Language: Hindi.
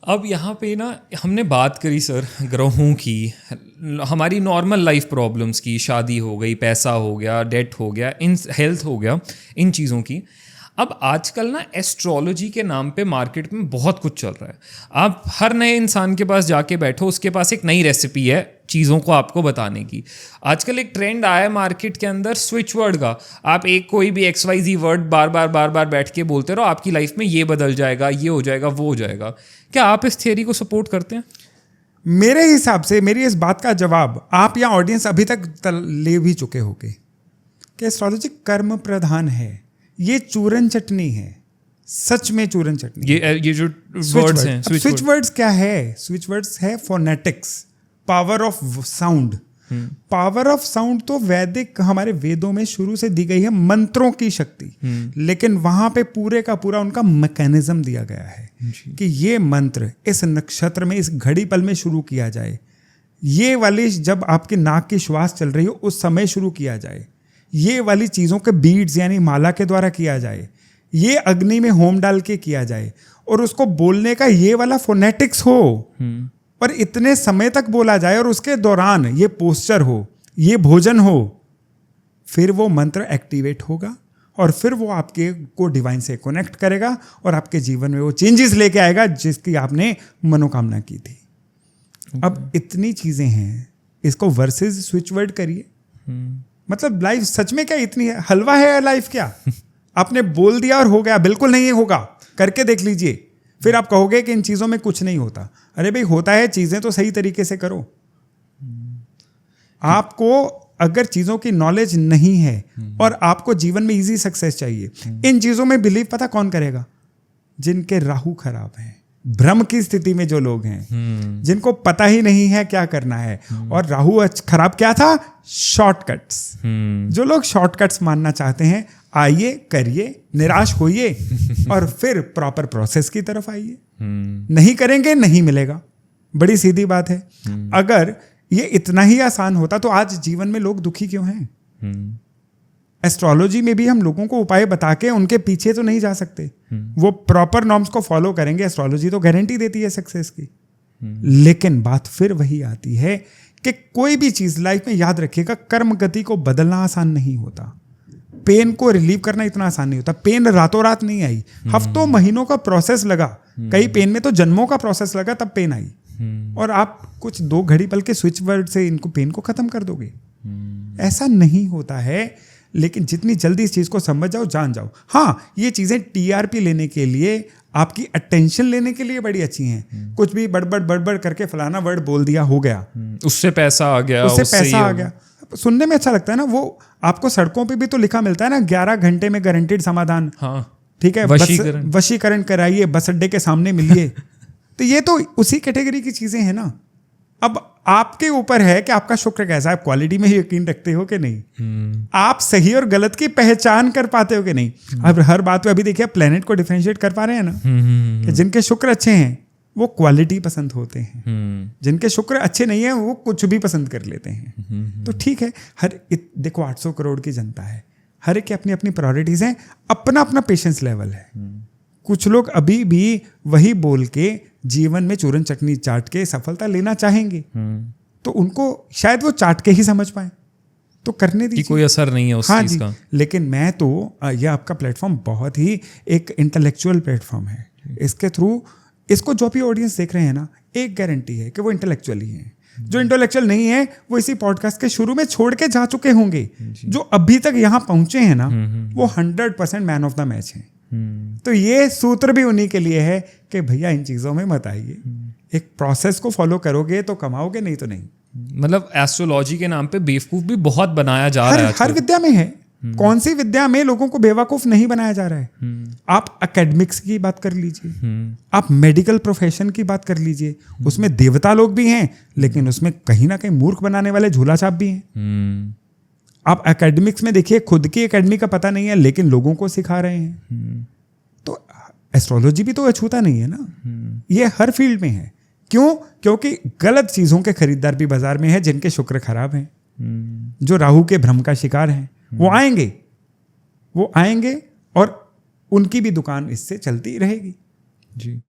अब यहाँ पे ना हमने बात करी सर ग्रहों की, हमारी नॉर्मल लाइफ प्रॉब्लम्स की, शादी हो गई, पैसा हो गया, डेट हो गया, इन हेल्थ हो गया, इन चीज़ों की। अब आजकल ना एस्ट्रोलॉजी के नाम पे मार्केट में बहुत कुछ चल रहा है। आप हर नए इंसान के पास जाके बैठो, उसके पास एक नई रेसिपी है चीज़ों को आपको बताने की। आजकल एक ट्रेंड आया है मार्केट के अंदर स्विच वर्ड का। आप एक कोई भी XYZ वर्ड बार बार बैठ के बोलते रहो, आपकी लाइफ में ये बदल जाएगा, ये हो जाएगा, वो हो जाएगा। क्या आप इस थियरी को सपोर्ट करते हैं? मेरे हिसाब से मेरी इस बात का जवाब आप या ऑडियंस अभी तक ले भी चुके होंगे कि एस्ट्रोलॉजी कर्म प्रधान है। ये चूरन चटनी है, सच में चूरन चटनी। ये जो वर्ड्स हैं, स्विच वर्ड्स क्या है? स्विच वर्ड्स है phonetics, power of sound. Power of sound तो वैदिक, हमारे वेदों में शुरू से दी गई है, मंत्रों की शक्ति। लेकिन वहां पे पूरे का पूरा उनका मैकेनिज्म दिया गया है कि ये मंत्र इस नक्षत्र में, इस घड़ी पल में शुरू किया जाए, ये वाली जब आपकी नाक की श्वास चल रही हो उस समय शुरू किया जाए, ये वाली चीज़ों के बीड्स यानी माला के द्वारा किया जाए, ये अग्नि में होम डाल के किया जाए, और उसको बोलने का ये वाला फोनेटिक्स हो, और इतने समय तक बोला जाए, और उसके दौरान ये पोस्चर हो, ये भोजन हो, फिर वो मंत्र एक्टिवेट होगा और फिर वो आपके को डिवाइन से कनेक्ट करेगा और आपके जीवन में वो चेंजेस लेके आएगा जिसकी आपने मनोकामना की थी। अब इतनी चीज़ें हैं, इसको वर्सेस स्विच वर्ड करिए। मतलब लाइफ सच में क्या इतनी है? हलवा है लाइफ क्या? आपने बोल दिया और हो गया? बिल्कुल नहीं होगा। करके देख लीजिए, फिर आप कहोगे कि इन चीज़ों में कुछ नहीं होता। अरे भाई होता है, चीज़ें तो सही तरीके से करो। आपको अगर चीज़ों की नॉलेज नहीं है और आपको जीवन में इजी सक्सेस चाहिए, इन चीज़ों में बिलीव पता कौन करेगा? जिनके राहु खराब है, भ्रम की स्थिति में जो लोग हैं, जिनको पता ही नहीं है क्या करना है। और राहु खराब क्या था? शॉर्टकट्स। जो लोग शॉर्टकट्स मानना चाहते हैं, आइए, करिए, निराश होइए और फिर प्रॉपर प्रोसेस की तरफ आइए। नहीं करेंगे, नहीं मिलेगा। बड़ी सीधी बात है। अगर ये इतना ही आसान होता तो आज जीवन में लोग दुखी क्यों हैं? एस्ट्रोलॉजी में भी हम लोगों को उपाय बता के उनके पीछे तो नहीं जा सकते। वो प्रॉपर नॉर्म्स को फॉलो करेंगे, एस्ट्रोलॉजी तो गारंटी देती है सक्सेस की। लेकिन बात फिर वही आती है कि कोई भी चीज लाइफ में, याद रखिएगा, कर्म गति को बदलना आसान नहीं होता। पेन को रिलीव करना इतना आसान नहीं होता। पेन रातों रात नहीं आई, हफ्तों महीनों का प्रोसेस लगा। कई पेन में तो जन्मों का प्रोसेस लगा, तब पेन आई। और आप कुछ 2 घड़ी पल के स्विच वर्ड से इनको पेन को खत्म कर दोगे? ऐसा नहीं होता है। लेकिन जितनी जल्दी इस चीज को समझ जाओ, जान जाओ। हाँ, ये चीजें TRP लेने के लिए, आपकी अटेंशन लेने के लिए बड़ी अच्छी हैं। कुछ भी बड़बड़ करके फलाना वर्ड बोल दिया, हो गया, उससे पैसा आ गया, उससे पैसा आ गया। सुनने में अच्छा लगता है ना। वो आपको सड़कों पे भी तो लिखा मिलता है ना, 11 घंटे में गारंटीड समाधान। हाँ, ठीक है, वशीकरण कराइए, बस अड्डे के सामने मिलिए। तो ये तो उसी कैटेगरी की चीजें हैं ना। अब आपके ऊपर है कि आपका शुक्र कैसा है, क्वालिटी में यकीन रखते हो कि नहीं, आप सही और गलत की पहचान कर पाते हो कि नहीं। अब हर बात पे अभी देखिए प्लेनेट को डिफरेंशिएट कर पा रहे हैं ना, कि जिनके शुक्र अच्छे हैं वो क्वालिटी पसंद होते हैं, जिनके शुक्र अच्छे नहीं है वो कुछ भी पसंद कर लेते हैं। तो ठीक है, देखो 800 करोड़ की जनता है, हर एक की अपनी अपनी प्रायोरिटीज हैं, अपना अपना पेशेंस लेवल है। कुछ लोग अभी भी वही बोल के जीवन में चूरन चटनी चाट के सफलता लेना चाहेंगे, तो उनको शायद वो चाट के ही समझ पाए, तो करने दीजिए, कोई असर नहीं है उस चीज का। लेकिन मैं तो यह आपका प्लेटफॉर्म बहुत ही एक इंटेलेक्चुअल प्लेटफॉर्म है। इसके थ्रू इसको जो भी ऑडियंस देख रहे हैं ना, एक गारंटी है कि वो इंटेलेक्चुअल ही है। जो इंटेलेक्चुअल नहीं है वो इसी पॉडकास्ट के शुरू में छोड़ के जा चुके होंगे। जो अभी तक यहाँ पहुंचे हैं ना, वो 100% मैन ऑफ द मैच हैं। तो ये सूत्र भी उन्हीं के लिए है कि भैया इन चीजों में मत आइए, एक प्रोसेस को फॉलो करोगे तो कमाओगे, नहीं तो नहीं। मतलब एस्ट्रोलॉजी के नाम पे बेवकूफ भी बहुत बनाया जा रहा है। हर विद्या में है। कौन सी विद्या में लोगों को बेवकूफ नहीं बनाया जा रहा है? आप एकेडमिक्स की बात कर लीजिए, आप मेडिकल प्रोफेशन की बात कर लीजिए, उसमें देवता लोग भी हैं, लेकिन उसमें कहीं ना कहीं मूर्ख बनाने वाले झूला छाप भी हैं। आप एकेडमिक्स में देखिए, खुद की एकेडमी का पता नहीं है लेकिन लोगों को सिखा रहे हैं। तो एस्ट्रोलॉजी भी तो अछूता नहीं है ना, ये हर फील्ड में है। क्यों? क्योंकि गलत चीजों के खरीदार भी बाजार में है, जिनके शुक्र खराब हैं, जो राहु के भ्रम का शिकार हैं। वो आएंगे और उनकी भी दुकान इससे चलती रहेगी। जी।